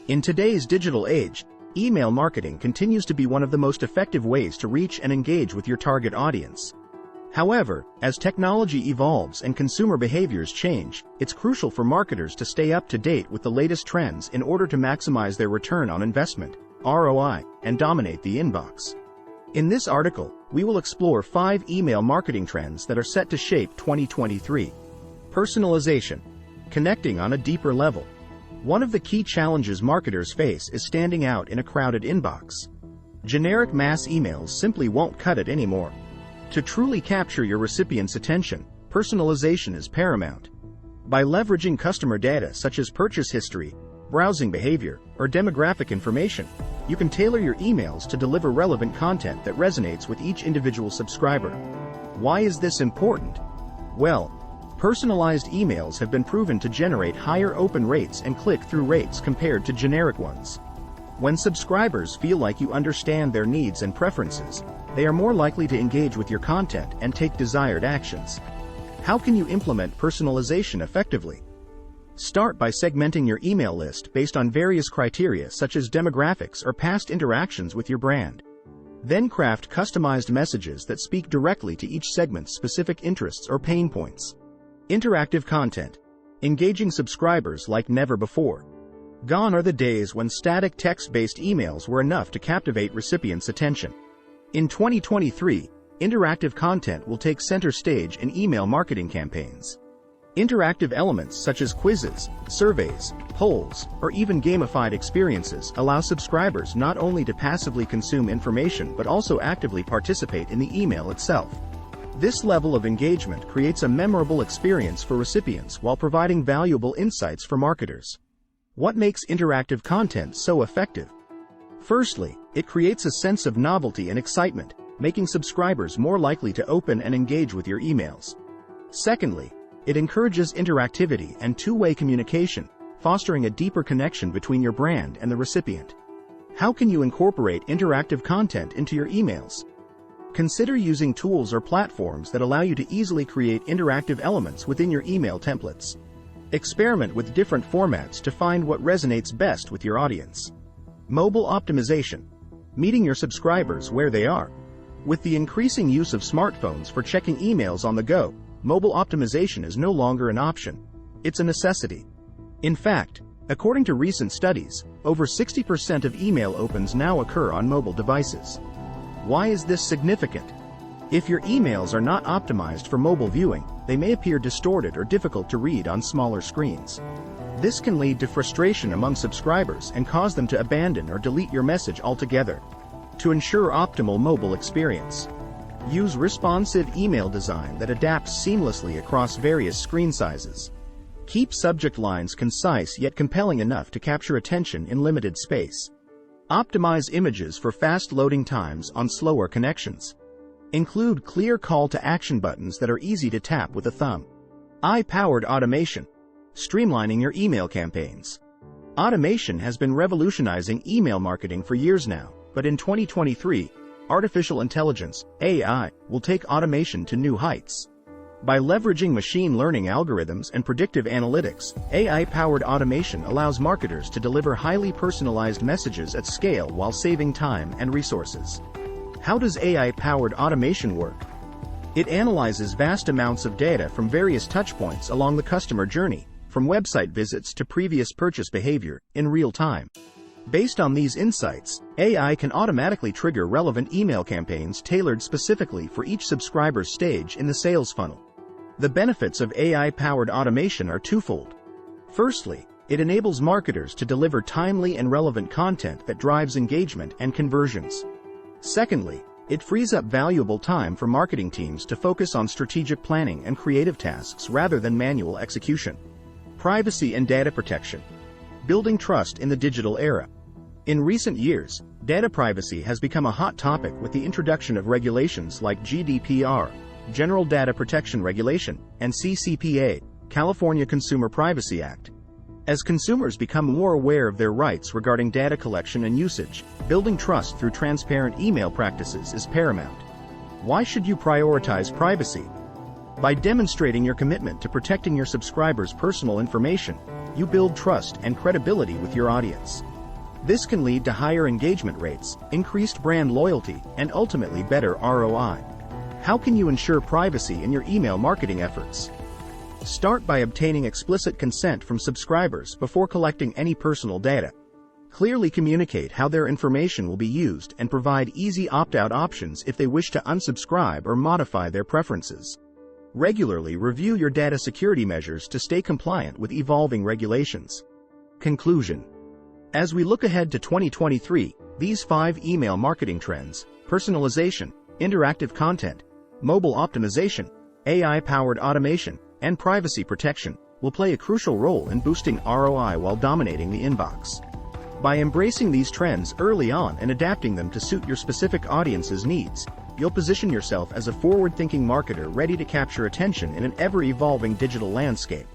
In today's digital age, email marketing continues to be one of the most effective ways to reach and engage with your target audience. However, as technology evolves and consumer behaviors change, it's crucial for marketers to stay up to date with the latest trends in order to maximize their return on investment, ROI, and dominate the inbox. In this article, we will explore 5 email marketing trends that are set to shape 2023. Personalization. Connecting on a deeper level. One of the key challenges marketers face is standing out in a crowded inbox. Generic mass emails simply won't cut it anymore. To truly capture your recipient's attention, personalization is paramount. By leveraging customer data such as purchase history, browsing behavior, or demographic information, you can tailor your emails to deliver relevant content that resonates with each individual subscriber. Why is this important? Well, personalized emails have been proven to generate higher open rates and click-through rates compared to generic ones. When subscribers feel like you understand their needs and preferences, they are more likely to engage with your content and take desired actions. How can you implement personalization effectively? Start by segmenting your email list based on various criteria such as demographics or past interactions with your brand. Then craft customized messages that speak directly to each segment's specific interests or pain points. Interactive content. Engaging subscribers like never before. Gone are the days when static text-based emails were enough to captivate recipients' attention. In 2023, interactive content will take center stage in email marketing campaigns. Interactive elements such as quizzes, surveys, polls, or even gamified experiences allow subscribers not only to passively consume information but also actively participate in the email itself. This level of engagement creates a memorable experience for recipients while providing valuable insights for marketers. What makes interactive content so effective? Firstly, it creates a sense of novelty and excitement, making subscribers more likely to open and engage with your emails. Secondly, it encourages interactivity and two-way communication, fostering a deeper connection between your brand and the recipient. How can you incorporate interactive content into your emails? Consider using tools or platforms that allow you to easily create interactive elements within your email templates. Experiment with different formats to find what resonates best with your audience. Mobile optimization. Meeting your subscribers where they are. With the increasing use of smartphones for checking emails on the go, mobile optimization is no longer an option. It's a necessity. In fact, according to recent studies, over 60% of email opens now occur on mobile devices. Why is this significant? If your emails are not optimized for mobile viewing, they may appear distorted or difficult to read on smaller screens. This can lead to frustration among subscribers and cause them to abandon or delete your message altogether. To ensure optimal mobile experience, use responsive email design that adapts seamlessly across various screen sizes. Keep subject lines concise yet compelling enough to capture attention in limited space. Optimize images for fast loading times on slower connections. Include clear call-to-action buttons that are easy to tap with a thumb. AI-powered automation. Streamlining your email campaigns. Automation has been revolutionizing email marketing for years now, but in 2023, artificial intelligence, AI, will take automation to new heights. By leveraging machine learning algorithms and predictive analytics, AI-powered automation allows marketers to deliver highly personalized messages at scale while saving time and resources. How does AI-powered automation work? It analyzes vast amounts of data from various touchpoints along the customer journey, from website visits to previous purchase behavior, in real time. Based on these insights, AI can automatically trigger relevant email campaigns tailored specifically for each subscriber's stage in the sales funnel. The benefits of AI-powered automation are twofold. Firstly, it enables marketers to deliver timely and relevant content that drives engagement and conversions. Secondly, it frees up valuable time for marketing teams to focus on strategic planning and creative tasks rather than manual execution. Privacy and data protection. Building trust in the digital era. In recent years, data privacy has become a hot topic with the introduction of regulations like GDPR, General Data Protection Regulation, and CCPA, California Consumer Privacy Act. As consumers become more aware of their rights regarding data collection and usage, building trust through transparent email practices is paramount. Why should you prioritize privacy? By demonstrating your commitment to protecting your subscribers' personal information, you build trust and credibility with your audience. This can lead to higher engagement rates, increased brand loyalty, and ultimately better ROI. How can you ensure privacy in your email marketing efforts? Start by obtaining explicit consent from subscribers before collecting any personal data. Clearly communicate how their information will be used and provide easy opt-out options if they wish to unsubscribe or modify their preferences. Regularly review your data security measures to stay compliant with evolving regulations. Conclusion. As we look ahead to 2023, these 5 email marketing trends: personalization, interactive content, mobile optimization, AI-powered automation, and privacy protection, will play a crucial role in boosting ROI while dominating the inbox. By embracing these trends early on and adapting them to suit your specific audience's needs, you'll position yourself as a forward-thinking marketer ready to capture attention in an ever-evolving digital landscape.